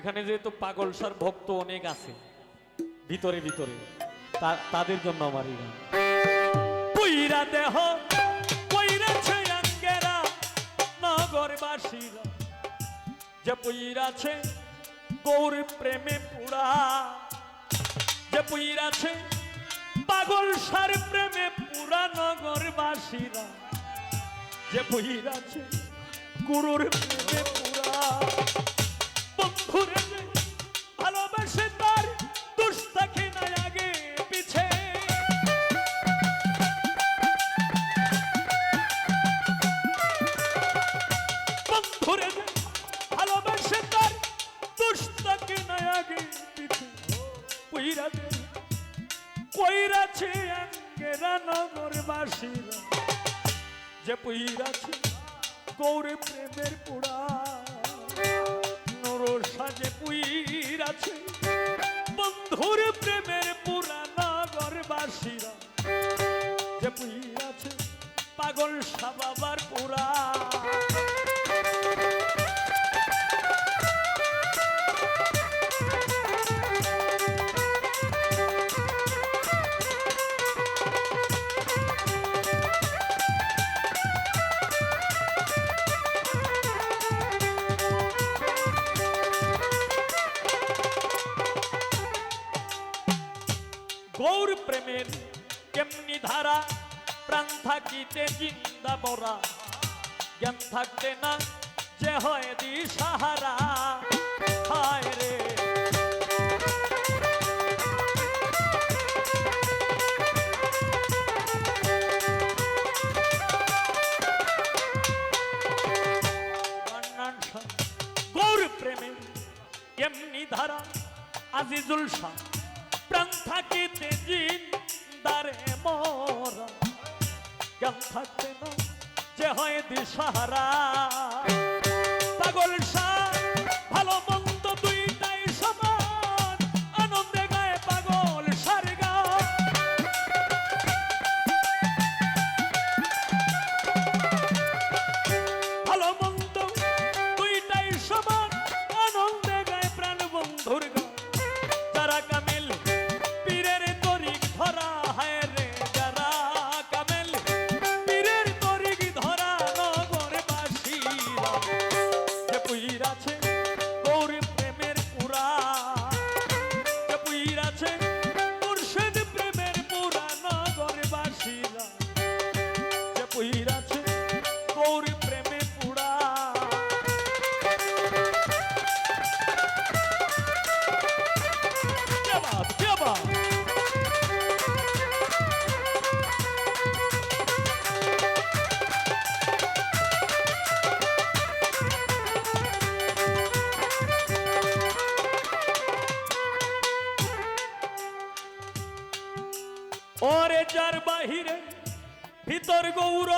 এখানে যেহেতু পাগলসার ভক্ত অনেক আছে ভিতরে ভিতরে, তাদের জন্য আমার এই গান। পুইরা দেহ পুইরাছে আঙ্গেরা নগরবাসীরা, যে পুইরাছে গৌর প্রেমে পুরা, যে পুইরাছে পাগলসার প্রেমে পুরা নগরবাসীরা, যে পুইরাছে গুরুর প্রেমে পুরা। বন্ধুরে ভালোবাসে তার দোষ থাকে না আগে পিছে, বন্ধুরে ভালোবাসে তার দোষ থাকে না আগে পিছে। পুইরাতে কইরাছে আঙ্গেরা নগরবাসীরা, যে পুইরাছে গৌর প্রেমের পুরা। নুরুর সাজে পুইরাছে বন্ধুর প্রেমের পুরা নগরবাসীরা, যে পুইরাছে পাগলসা বাবার পুরা। গৌর প্রেমের কেমনি ধারা, প্রাণ থাকিতে জিন্দা বরা, জ্ঞান থাকতে না যে হয় দিশাহারা। হায় রে গৌর প্রেমের কেমনি ধারা, আজিজুল শাহ প্রাণ থাকিতে জিন্দারে মরা, জ্ঞান থাকতে না যে হয় দিশাহারা। পাগলসা ভালো মন্দ দুইটাই সমান, আনন্দে গায়ে পাগলসার গান। ভালো মন্দ দুইটাই সমান, আনন্দে গায়ে প্রাণ বন্ধুর গান। যারা কামিল পীরের তরিক ধরা, হায় রে যারা কামিল পীরের তরিক ধরা নগরবাসীরা, যে পুইরাছে গৌর প্রেমের পুরা, যে পুইরাছে মুর্শিদ প্রেমের পুরা নগরবাসীরা, যে পুইরাছে গৌর প্রেমে পুরা। ওরে যার বাহিরে ভিতর গৌর,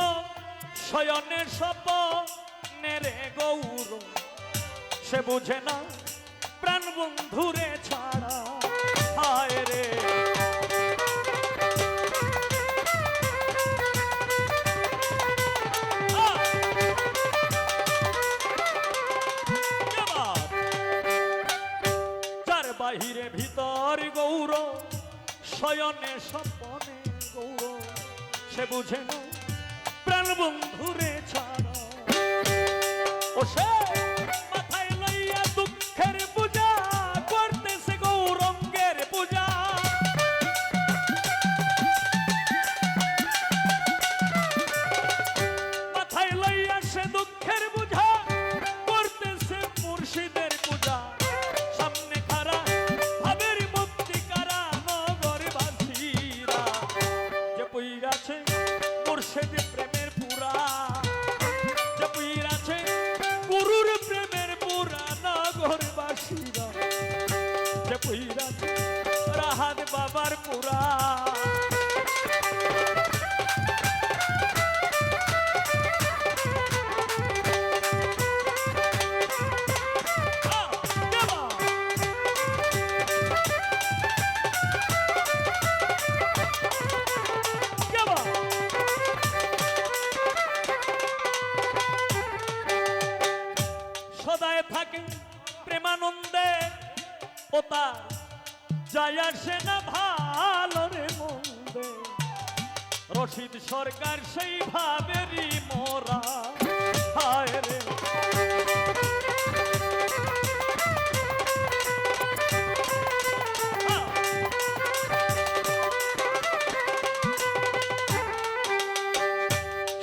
শয়নে স্বপনে রে গৌর, সে বুঝে না প্রাণ বন্ধুরে ছাড়া। হায় রে যার বাহিরে ভিতর গৌর, শয়নে স্বপনে গৌর, সে বুঝে না প্রাণ বন্ধুরে ছাড়া। ও সে মাথায় লইয়া দুঃখের পূজা করতেছে গৌরঙ্গের পূজা। মাথায় লইয়া সে দুঃখের পূজা করতেছে মুর্শিদের পূজা। সামনে খারা ভাবের মুক্তি কারা নগরবাসীরা, যে পুইরাছে মুর্শিদ প্রেমের পুরা, যে পুইরাছে গুরুর প্রেমের পুরা নগরবাসীরা, যে পুইরাছে রাহাত বাবার পুরা। প্রেমানন্দে ও তার যায় আসে না ভালো রে মন্দে রশিদ সরকার সেই ভাবেরই মোরা হায় রে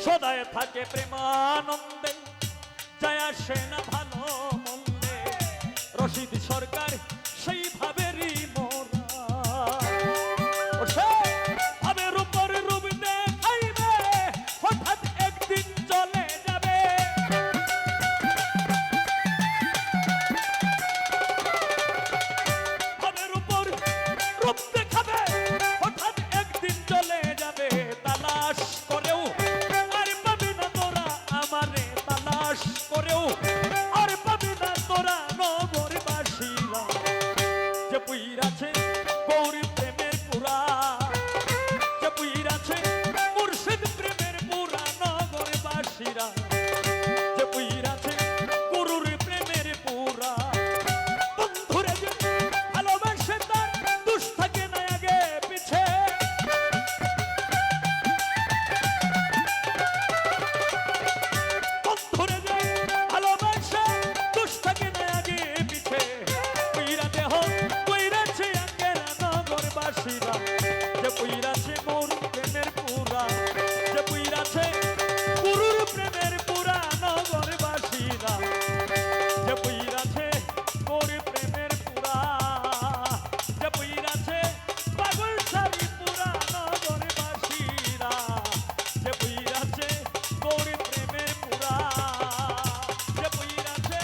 সদায় থাকে প্রেমানন্দে যায় আসে না ভালো মন্দে রশিদ সরকার সেই ভাবেরই মোরা ও সে ভাবের উপর রূপ দেখাইবে হঠাৎ একদিন চলে যাবে ভাবের উপর রূপ দেখাবে হঠাৎ একদিন চলে যাবে তালাশ করেও আর পাবি না তোরা আমারে তালাশ করেও আর পাবি না তোরা নগরবাসীরা যে পুইরাছে গৌরী প্রেমের পুরা যে পুইরাছে মুর্শিদ প্রেমের পুরা নগরবাসীরা যে পুইরাছে গুরুর প্রেমের পুরা বন্ধুরে যে ভালোবাসে তার দুষ থাকে না আগে পিছে বন্ধুরে যে ভালোবাসে দুষ থাকে না আগে পিছে পুইরা দেহ পুইরাছে আঙ্গেরা নগরবাসীরা যে পুইরাছে মোর প্রেমের পুরা যে পুইরাছে গুরুর প্রেমের পুরা নগরবাসীরা যে পুইরাছে মোর প্রেমের পুরা যে পুইরাছে পাগল সারি পুরা নগরবাসীরা যে পুইরাছে মোর প্রেমের পুরা যে পুইরাছে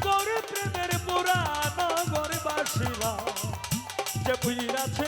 মোর প্রেমের পুরা নগরবাসীরা যে পুইরাছে